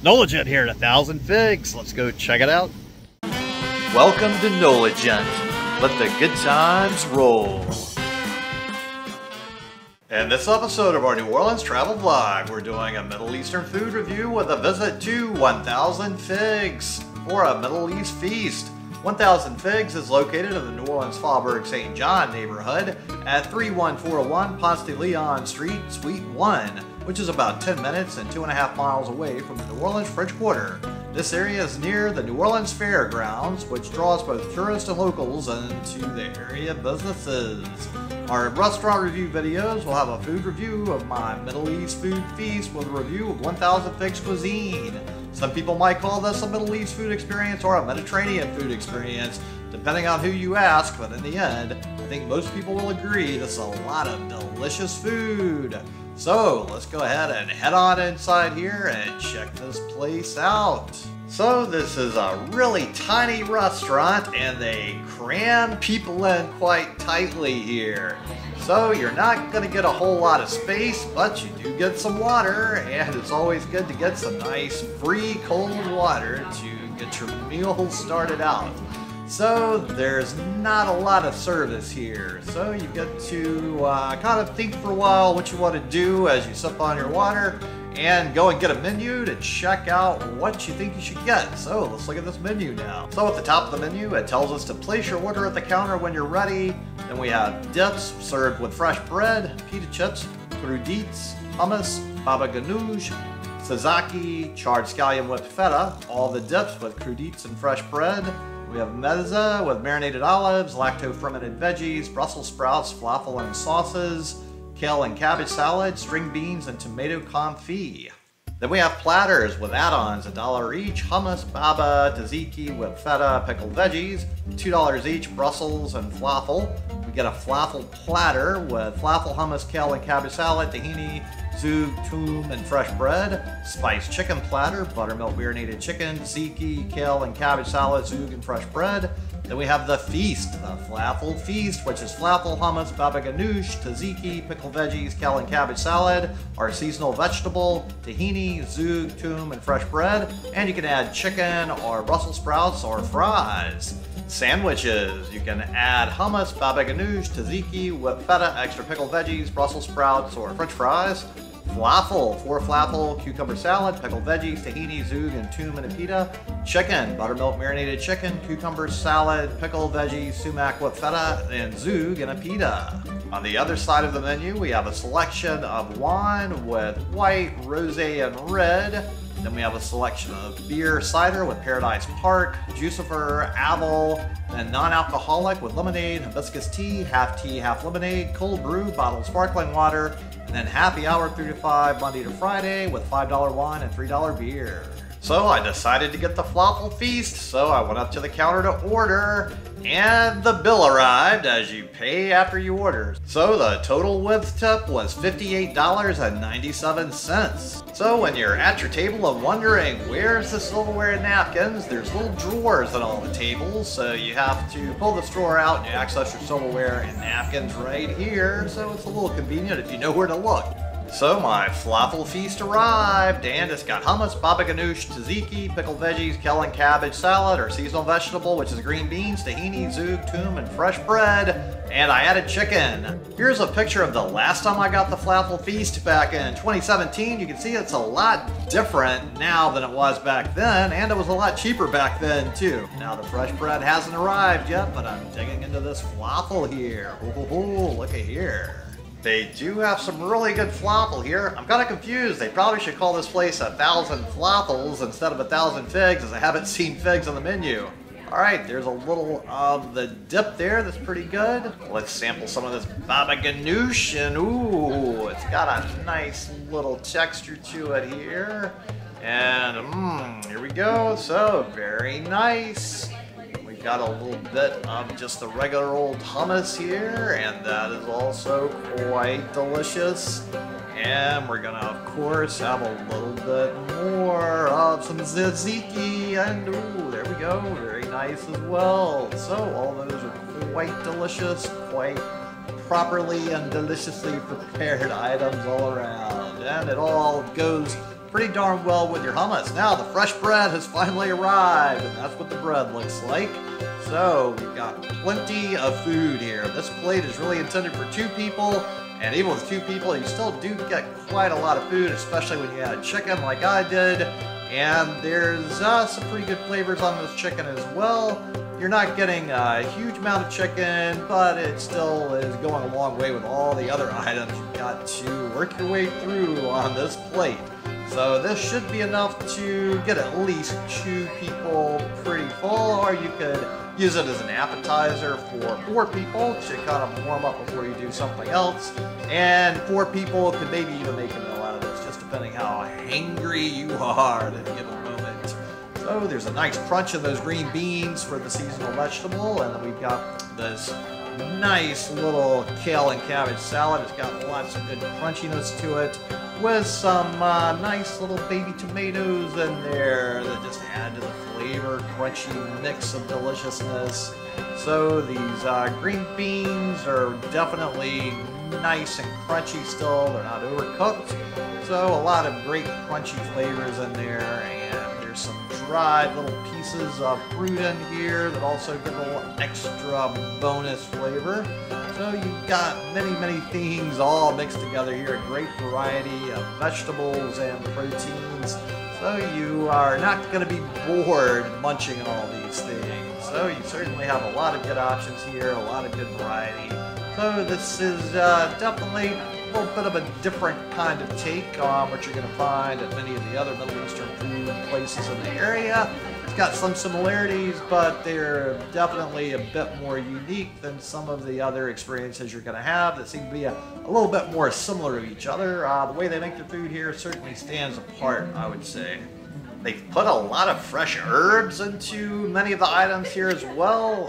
NOLA Gent here at 1,000 Figs. Let's go check it out. Welcome to NOLA Gent. Let the good times roll. In this episode of our New Orleans travel vlog, we're doing a Middle Eastern food review with a visit to 1,000 Figs for a Middle East feast. 1,000 Figs is located in the New Orleans Faubourg St. John neighborhood at 31401 Ponce de Leon Street, Suite 1, which is about 10 minutes and 2.5 miles away from the New Orleans French Quarter. This area is near the New Orleans Fairgrounds, which draws both tourists and locals into the area businesses. Our restaurant review videos will have a food review of my Middle East food feast with a review of 1,000 Figs cuisine. Some people might call this a Middle East food experience or a Mediterranean food experience, depending on who you ask, but in the end, I think most people will agree this is a lot of delicious food. So let's go ahead and head on inside here and check this place out. So this is a really tiny restaurant and they cram people in quite tightly here. So you're not going to get a whole lot of space, but you do get some water, and it's always good to get some nice free cold water to get your meal started out. So there's not a lot of service here, so you get to kind of think for a while what you want to do as you sip on your water and go and get a menu to check out what you think you should get. So let's look at this menu now. So at the top of the menu, it tells us to place your order at the counter when you're ready. Then we have dips served with fresh bread, pita chips, crudites, hummus, baba ganoush, tzatziki, charred scallion whipped feta, all the dips with crudites and fresh bread. We have mezza with marinated olives, lacto-fermented veggies, Brussels sprouts, falafel and sauces, kale and cabbage salad, string beans, and tomato confit. Then we have platters with add-ons, $1 each, hummus, baba, tzatziki with feta, pickled veggies, $2 each, Brussels and falafel. We get a falafel platter with falafel, hummus, kale and cabbage salad, tahini, zug, toom, and fresh bread. Spiced chicken platter, buttermilk marinated chicken, tzatziki, kale and cabbage salad, zug, and fresh bread. Then we have the feast, the falafel feast, which is falafel, hummus, baba ganoush, tzatziki, pickled veggies, kale and cabbage salad, our seasonal vegetable, tahini, zug, toom, and fresh bread. And you can add chicken or Brussels sprouts or fries. Sandwiches, you can add hummus, baba ganoush, tzatziki, with feta, extra pickled veggies, Brussels sprouts, or french fries. Falafel, 4 falafel, cucumber salad, pickled veggies, tahini, zug, and toom and a pita. Chicken, buttermilk marinated chicken, cucumber salad, pickled veggies, sumac with feta, and zug and a pita. On the other side of the menu, we have a selection of wine with white, rosé, and red. Then we have a selection of beer cider with Paradise Park, Jucifer, Avel, and non-alcoholic with lemonade, hibiscus tea, half lemonade, cold brew, bottled sparkling water, and then happy hour 3 to 5 Monday to Friday with $5 wine and $3 beer. So I decided to get the falafel feast, so I went up to the counter to order, and the bill arrived as you pay after you order. So the total with tip was $58.97. So when you're at your table and wondering where's the silverware and napkins, there's little drawers on all the tables, so you have to pull this drawer out and you access your silverware and napkins right here, so it's a little convenient if you know where to look. So my falafel feast arrived, and it's got hummus, baba ganoush, tzatziki, pickled veggies, kale and cabbage salad, our seasonal vegetable, which is green beans, tahini, zug, toom, and fresh bread, and I added chicken. Here's a picture of the last time I got the falafel feast back in 2017. You can see it's a lot different now than it was back then, and it was a lot cheaper back then too. Now the fresh bread hasn't arrived yet, but I'm digging into this falafel here. Ooh, look at here. They do have some really good falafel here. I'm kind of confused. They probably should call this place 1,000 falafels instead of 1,000 figs, as I haven't seen figs on the menu. Alright, there's a little of the dip there that's pretty good. Let's sample some of this baba ganoush, and ooh, it's got a nice little texture to it here. And here we go. So, very nice. Got a little bit of just the regular old hummus here, and that is also quite delicious. And we're gonna, of course, have a little bit more of some tzatziki, and ooh, there we go, very nice as well. So all those are quite delicious, quite properly and deliciously prepared items all around, and it all goes pretty darn well with your hummus. Now the fresh bread has finally arrived, and that's what the bread looks like. So we've got plenty of food here. This plate is really intended for 2 people, and even with 2 people, you still do get quite a lot of food, especially when you add chicken like I did. And there's some pretty good flavors on this chicken as well. You're not getting a huge amount of chicken, but it still is going a long way with all the other items you've got to work your way through on this plate. So this should be enough to get at least 2 people pretty full, or you could use it as an appetizer for 4 people to kind of warm up before you do something else. And 4 people could maybe even make a meal out of this, just depending how hangry you are at any given moment. So there's a nice crunch in those green beans for the seasonal vegetable, and then we've got this nice little kale and cabbage salad. It's got lots of good crunchiness to it, with some nice little baby tomatoes in there that just add to the flavor, crunchy mix of deliciousness. So these green beans are definitely nice and crunchy still. They're not overcooked. So a lot of great crunchy flavors in there, and there's some dried little pieces of fruit in here that also give a little extra bonus flavor. So you've got many things all mixed together here, a great variety of vegetables and proteins. So you are not going to be bored munching on all these things. So you certainly have a lot of good options here, a lot of good variety. So this is definitely a little bit of a different kind of take on what you're going to find at many of the other Middle Eastern food places in the area. It's got some similarities, but they're definitely a bit more unique than some of the other experiences you're going to have that seem to be a little bit more similar to each other. The way they make their food here certainly stands apart, I would say. They've put a lot of fresh herbs into many of the items here as well.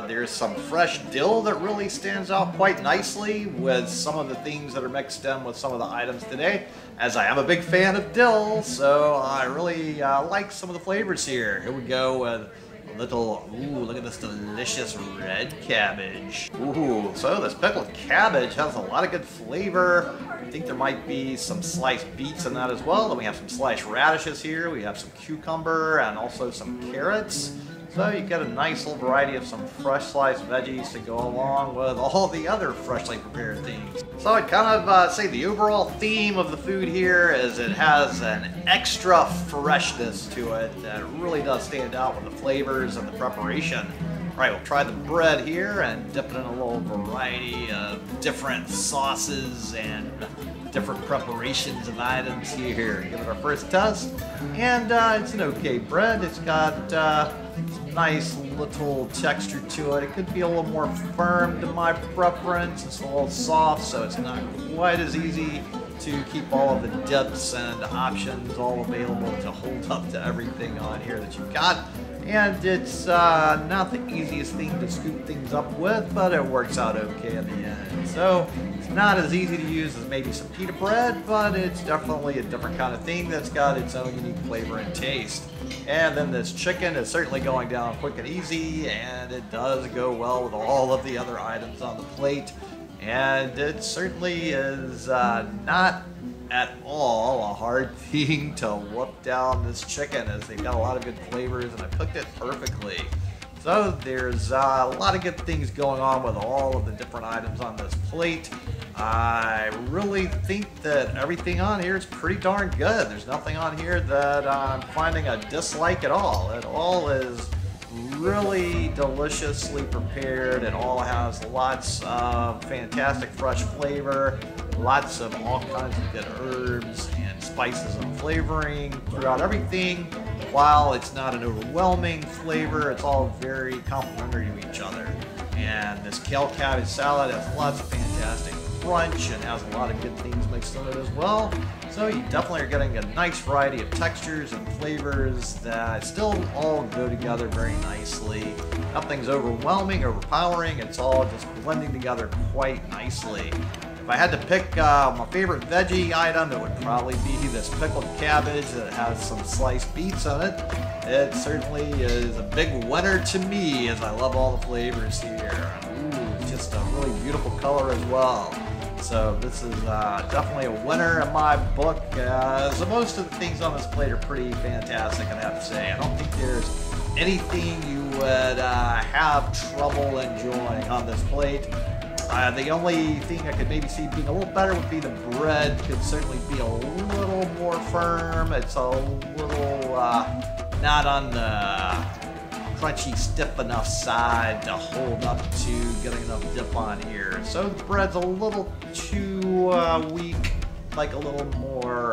There's some fresh dill that really stands out quite nicely with some of the things that are mixed in with some of the items today, as I am a big fan of dill, so I really like some of the flavors here. Here we go with a little, ooh, look at this delicious red cabbage. Ooh, so this pickled cabbage has a lot of good flavor. I think there might be some sliced beets in that as well. Then we have some sliced radishes here. We have some cucumber and also some carrots. So you get a nice little variety of some fresh sliced veggies to go along with all the other freshly prepared things. So I'd kind of say the overall theme of the food here is it has an extra freshness to it that really does stand out with the flavors and the preparation. All right, we'll try the bread here and dip it in a little variety of different sauces and different preparations of items here. Give it our first test, and it's an okay bread. It's got some nice little texture to it. It could be a little more firm to my preference. It's a little soft, so it's not quite as easy to keep all of the dips and options all available to hold up to everything on here that you've got. And it's not the easiest thing to scoop things up with, but it works out okay at the end. So it's not as easy to use as maybe some pita bread, but it's definitely a different kind of thing that's got its own unique flavor and taste. And then this chicken is certainly going down quick and easy, and it does go well with all of the other items on the plate. And it certainly is not at all a hard thing to whoop down this chicken, as they've got a lot of good flavors and I cooked it perfectly. So there's a lot of good things going on with all of the different items on this plate. I really think that everything on here is pretty darn good. There's nothing on here that I'm finding a dislike at all. It all is really deliciously prepared. It all has lots of fantastic fresh flavor, lots of all kinds of good herbs and spices and flavoring throughout everything. While it's not an overwhelming flavor, it's all very complementary to each other. And this kale cabbage salad has lots of fantastic crunch and has a lot of good things mixed in it as well. So you definitely are getting a nice variety of textures and flavors that still all go together very nicely. Nothing's overwhelming, overpowering. It's all just blending together quite nicely. If I had to pick my favorite veggie item, it would probably be this pickled cabbage that has some sliced beets on it. It certainly is a big winner to me, as I love all the flavors here. Ooh, just a really beautiful color as well. So this is definitely a winner in my book. So most of the things on this plate are pretty fantastic, I have to say. I don't think there's anything you would have trouble enjoying on this plate. The only thing I could maybe see being a little better would be the bread could certainly be a little more firm. It's a little not on the crunchy, stiff enough side to hold up to getting enough dip on here. So the bread's a little too weak, like a little more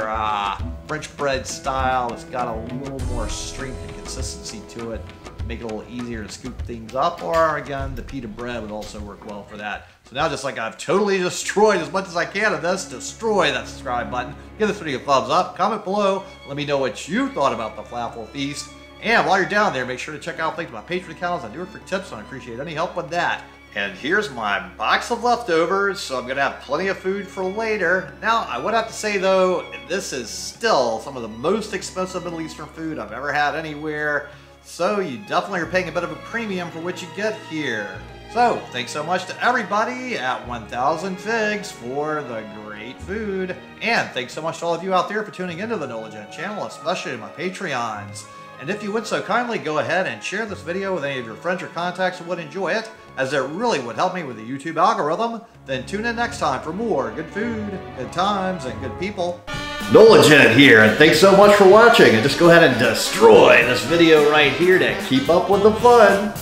French bread style. It's got a little more strength and consistency to it. Make it a little easier to scoop things up, or again, the pita bread would also work well for that. So now, just like I've totally destroyed as much as I can of this, destroy that subscribe button, give this video a thumbs up, comment below, let me know what you thought about the Falafel Feast, and while you're down there, make sure to check out links to my Patreon accounts. I do it for tips, and I appreciate any help with that. And here's my box of leftovers, so I'm going to have plenty of food for later. Now, I would have to say, though, this is still some of the most expensive Middle Eastern food I've ever had anywhere. So you definitely are paying a bit of a premium for what you get here. So thanks so much to everybody at 1000 Figs for the great food. And thanks so much to all of you out there for tuning into the NOLA Gent channel, especially my Patreons. And if you would so kindly, go ahead and share this video with any of your friends or contacts who would enjoy it, as it really would help me with the YouTube algorithm. Then tune in next time for more good food, good times, and good people. NOLA Gent here, and thanks so much for watching. And just go ahead and destroy this video right here to keep up with the fun.